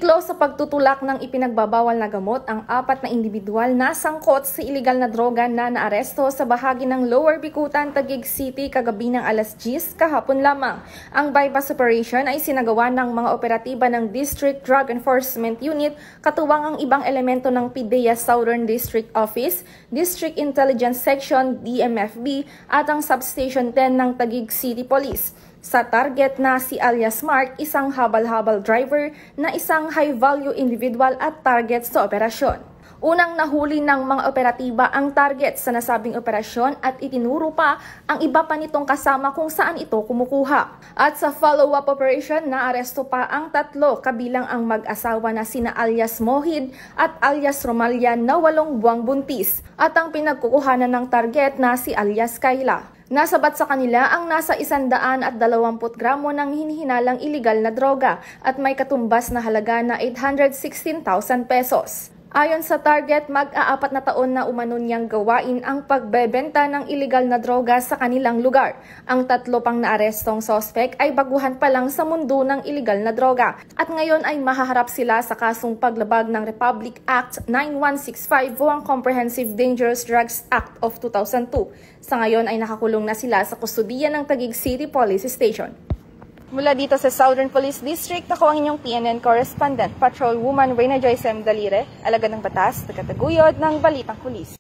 Close sa pagtutulak ng ipinagbabawal na gamot ang 4 na individual na sangkot sa iligal na droga na naaresto sa bahagi ng Lower Bicutan, Taguig City kagabi ng alas 10 kahapon lamang. Ang bypass operation ay sinagawa ng mga operatiba ng District Drug Enforcement Unit katuwang ang ibang elemento ng PIDEA Southern District Office, District Intelligence Section DMFB at ang Substation 10 ng Taguig City Police. Sa target na si alias Mark, isang habal-habal driver na isang high-value individual at target sa operasyon. Unang nahuli ng mga operatiba ang target sa nasabing operasyon at itinuro pa ang iba pa nitong kasama kung saan ito kumukuha. At sa follow-up operation, naaresto pa ang 3 kabilang ang mag-asawa na sina alias Mohid at alias Romalia na 8 buwang buntis at ang pinagkukuhanan ng target na si alias Kayla. Nasabat sa kanila ang nasa 120 gramo ng hinihinalang iligal na droga at may katumbas na halaga na 816,000 pesos. Ayon sa target, mag-4 na taon na umano niyang gawain ang pagbebenta ng iligal na droga sa kanilang lugar. Ang 3 pang naarestong suspect ay baguhan pa lang sa mundo ng iligal na droga at ngayon ay mahaharap sila sa kasong paglabag ng Republic Act 9165 o ang Comprehensive Dangerous Drugs Act of 2002. Sa ngayon ay nakakulong na sila sa kustudiya ng Taguig City Police Station. Mula dito sa Southern Police District, ako ang inyong PNN Correspondent, Patrolwoman Reyna Joyce M. Dalire, alagad ng batas, tagataguyod ng Balitang Pulis.